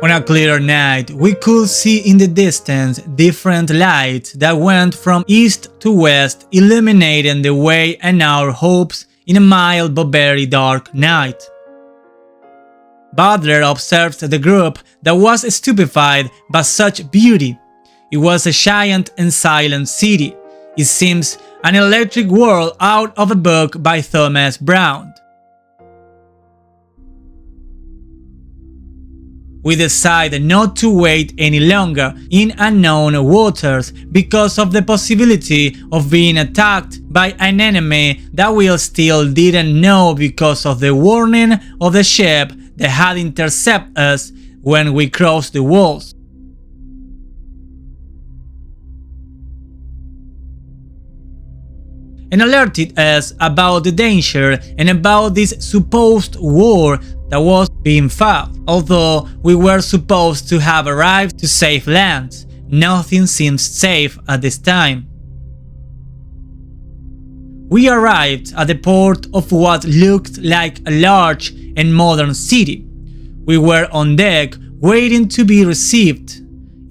On a clear night, we could see in the distance different lights that went from east to west, illuminating the way and our hopes in a mild but very dark night. Butler observed the group that was stupefied by such beauty. It was a giant and silent city. It seems an electric world out of a book by Thomas Brown. We decided not to wait any longer in unknown waters because of the possibility of being attacked by an enemy that we still didn't know because of the warning of the ship that had intercepted us when we crossed the walls. And alerted us about the danger and about this supposed war that was being fought. Although we were supposed to have arrived to safe lands, nothing seems safe at this time. We arrived at the port of what looked like a large and modern city. We were on deck waiting to be received.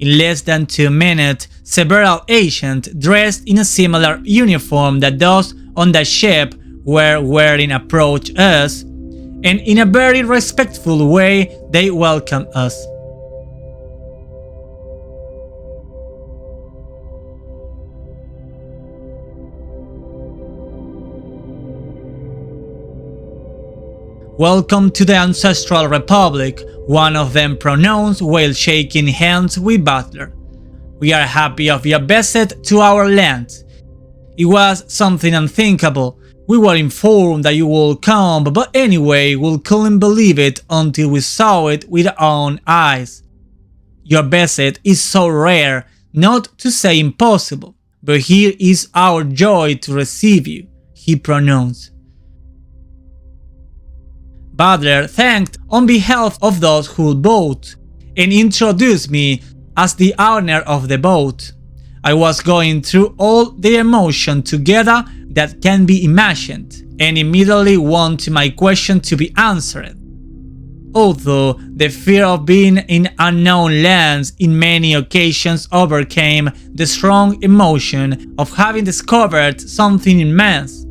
In less than 2 minutes, several agents dressed in a similar uniform that those on the ship were wearing approached us, and in a very respectful way they welcomed us. "Welcome to the Ancestral Republic," one of them pronounced while shaking hands with Butler. "We are happy of your visit to our land. It was something unthinkable. We were informed that you would come, but anyway, we couldn't believe it until we saw it with our own eyes. Your visit is so rare, not to say impossible, but here is our joy to receive you," he pronounced. Butler thanked on behalf of those who boat and introduced me as the owner of the boat. I was going through all the emotion together that can be imagined, and immediately wanted my question to be answered. Although the fear of being in unknown lands in many occasions overcame the strong emotion of having discovered something immense,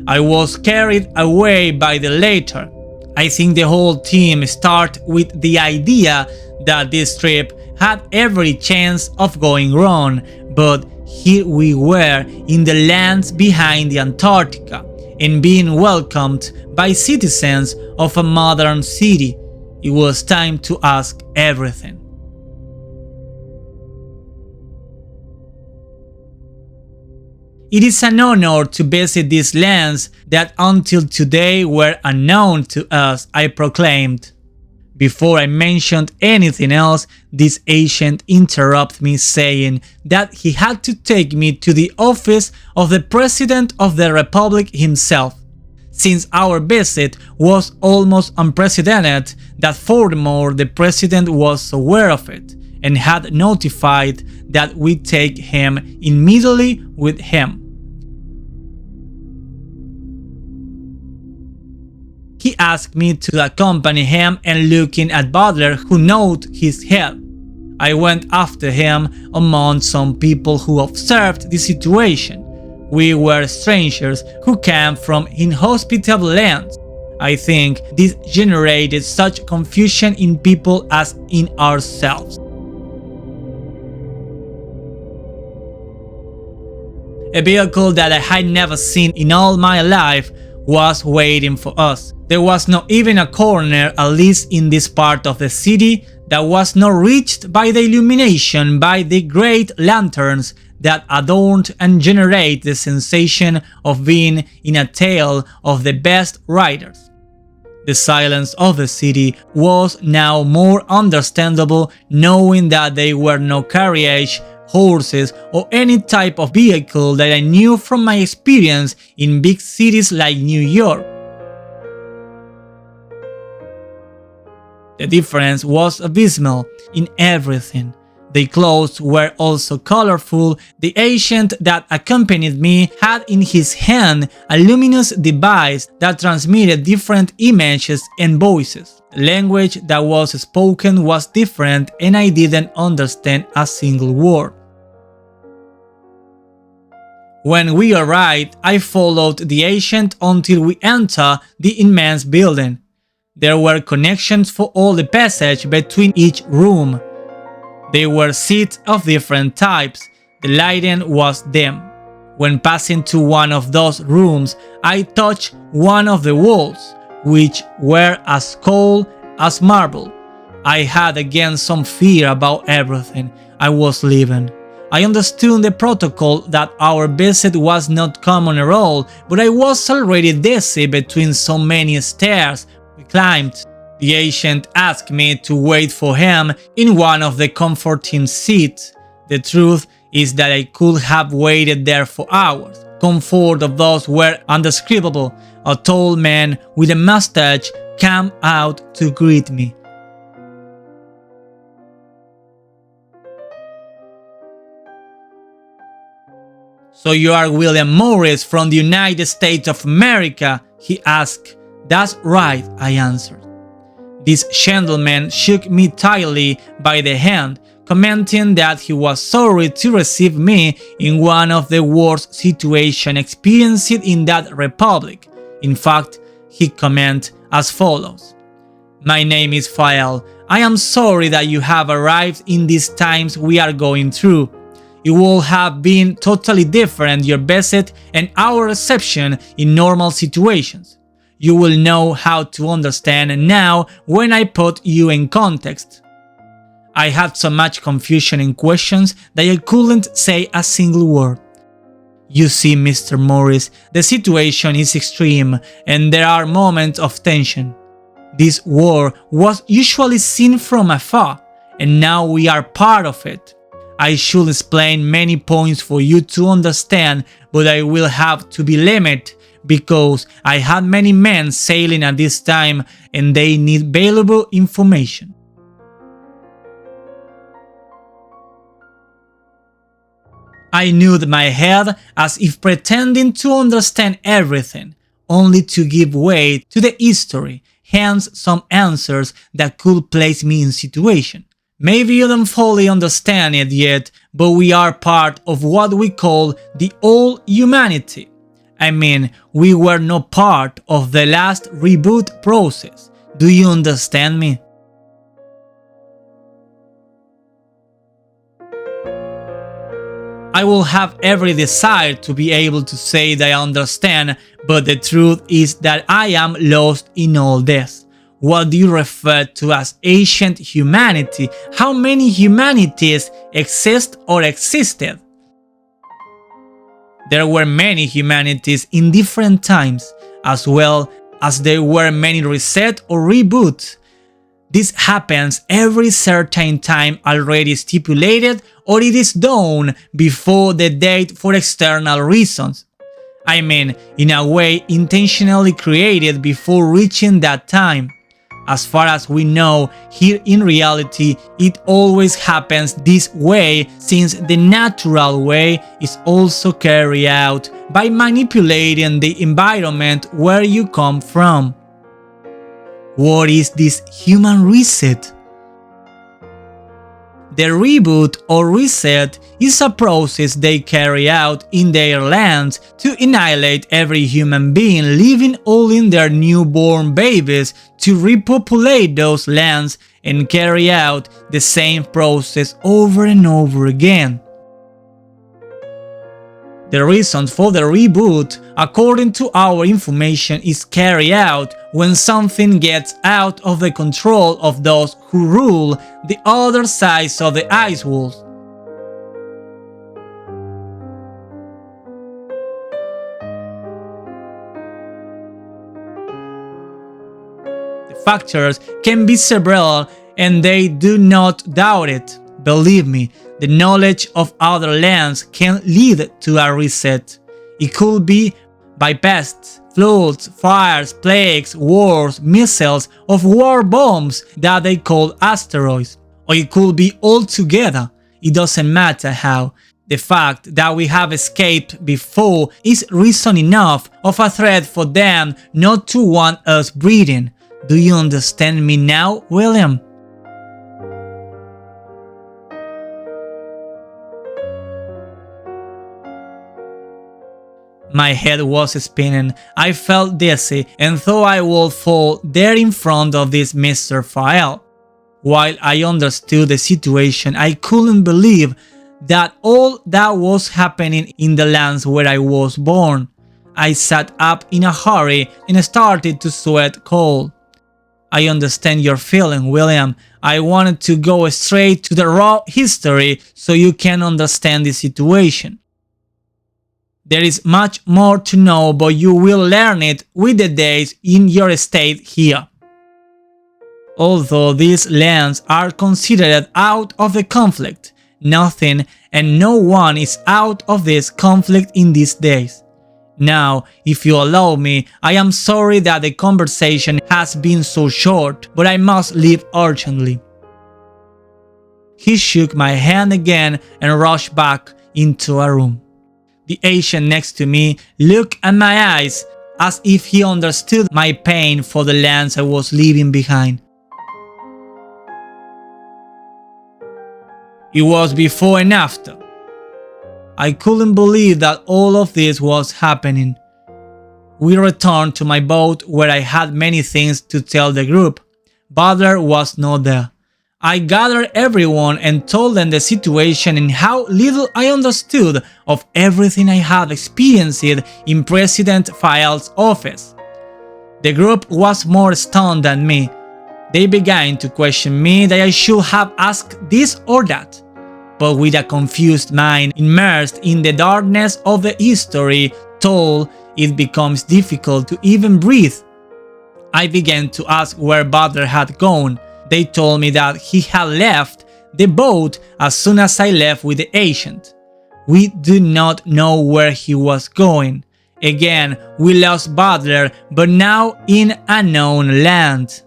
I was carried away by the latter. I think the whole team started with the idea that this trip had every chance of going wrong, but here we were in the lands behind the Antarctica and being welcomed by citizens of a modern city. It was time to ask everything. It is an honor to visit these lands that until today were unknown to us, I proclaimed. Before I mentioned anything else, this agent interrupted me saying that he had to take me to the office of the President of the Republic himself, since our visit was almost unprecedented, that furthermore the President was aware of it and had notified that we take him immediately with him. He asked me to accompany him and looking at Butler, who nodded his head. I went after him among some people who observed the situation. We were strangers who came from inhospitable lands. I think this generated such confusion in people as in ourselves. A vehicle that I had never seen in all my life was waiting for us. There was not even a corner, at least in this part of the city, that was not reached by the illumination by the great lanterns that adorned and generate the sensation of being in a tale of the best riders. The silence of the city was now more understandable, knowing that there were no carriage, horses, or any type of vehicle that I knew from my experience in big cities like New York. The difference was abysmal in everything. Their clothes were also colorful. The agent that accompanied me had in his hand a luminous device that transmitted different images and voices. The language that was spoken was different and I didn't understand a single word. When we arrived, I followed the agent until we entered the immense building. There were connections for all the passage between each room. There were seats of different types. The lighting was dim. When passing to one of those rooms, I touched one of the walls, which were as cold as marble. I had again some fear about everything. I was leaving. I understood the protocol that our visit was not common at all, but I was already dizzy between so many stairs we climbed. The agent asked me to wait for him in one of the comforting seats. The truth is that I could have waited there for hours. Comfort of those were undescribable. A tall man with a mustache came out to greet me. "So you are William Morris from the United States of America?" he asked. "That's right," I answered. This gentleman shook me tightly by the hand, commenting that he was sorry to receive me in one of the worst situations experienced in that republic. In fact, he commented as follows: "My name is Fael. I am sorry that you have arrived in these times we are going through. It would have been totally different your visit and our reception in normal situations. You will know how to understand now when I put you in context." I had so much confusion and questions that I couldn't say a single word. "You see, Mr. Morris, the situation is extreme and there are moments of tension. This war was usually seen from afar, and now we are part of it. I should explain many points for you to understand, but I will have to be limited because I had many men sailing at this time and they need valuable information." I nodded my head as if pretending to understand everything, only to give way to the history, hence some answers that could place me in situation. Maybe you don't fully understand it yet, but we are part of what we call the old humanity. I mean, we were not part of the last reboot process. Do you understand me? I will have every desire to be able to say that I understand, but the truth is that I am lost in all this. What do you refer to as ancient humanity? How many humanities exist or existed? There were many humanities in different times, as well as there were many reset or reboots. This happens every certain time already stipulated, or it is done before the date for external reasons. I mean, in a way intentionally created before reaching that time. As far as we know, here in reality, it always happens this way, since the natural way is also carried out by manipulating the environment where you come from. What is this human reset? The reboot or reset is a process they carry out in their lands to annihilate every human being, leaving only their newborn babies to repopulate those lands and carry out the same process over and over again. The reason for the reboot, according to our information, is carried out when something gets out of the control of those who rule the other sides of the ice walls. The factors can be several and they do not doubt it. Believe me, the knowledge of other lands can lead to a reset. It could be by pests, floods, fires, plagues, wars, missiles, of war bombs that they call asteroids. Or it could be all together. it doesn't matter how. The fact that we have escaped before is reason enough of a threat for them not to want us breeding. Do you understand me now, William? My head was spinning, I felt dizzy and thought I would fall there in front of this Mr. Fael. While I understood the situation, I couldn't believe that all that was happening in the lands where I was born. I sat up in a hurry and started to sweat cold. I understand your feeling, William. I wanted to go straight to the raw history so you can understand the situation. There is much more to know, but you will learn it with the days in your state here. Although these lands are considered out of the conflict, nothing and no one is out of this conflict in these days. Now, if you allow me, I am sorry that the conversation has been so short, but I must leave urgently. He shook my hand again and rushed back into a room. The Asian next to me looked at my eyes as if he understood my pain for the lands I was leaving behind. It was before and after. I couldn't believe that all of this was happening. We returned to my boat where I had many things to tell the group. Butler was not there. I gathered everyone and told them the situation and how little I understood of everything I had experienced in President Fael's office. The group was more stunned than me. They began to question me that I should have asked this or that. But with a confused mind immersed in the darkness of the history told, it becomes difficult to even breathe. I began to ask where Butler had gone. They told me that he had left the boat as soon as I left with the agent. We do not know where he was going. Again, we lost Butler, but now in unknown land.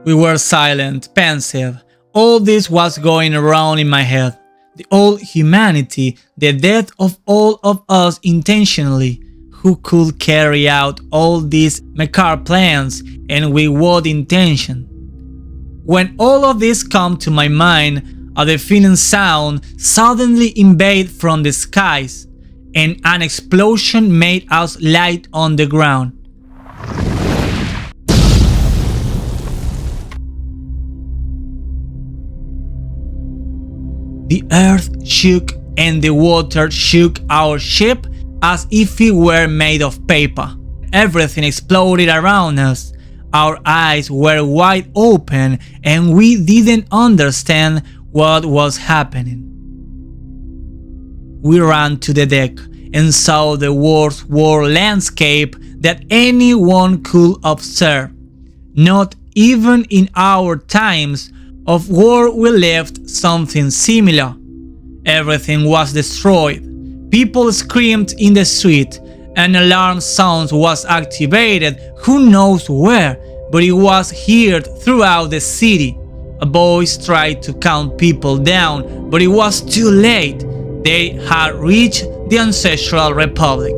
We were silent, pensive. All this was going around in my head. The old humanity, the death of all of us intentionally. Who could carry out all these macabre plans and with what intention? When all of this came to my mind, a deafening sound suddenly invaded from the skies, and an explosion made us light on the ground. The earth shook and the water shook our ship as if it were made of paper. Everything exploded around us. Our eyes were wide open and we didn't understand what was happening. We ran to the deck and saw the worst war landscape that anyone could observe. Not even in our times of war we left something similar. Everything was destroyed. People screamed in the street. An alarm sound was activated, who knows where, but it was heard throughout the city. A voice tried to count people down, but it was too late. They had reached the ancestral republic.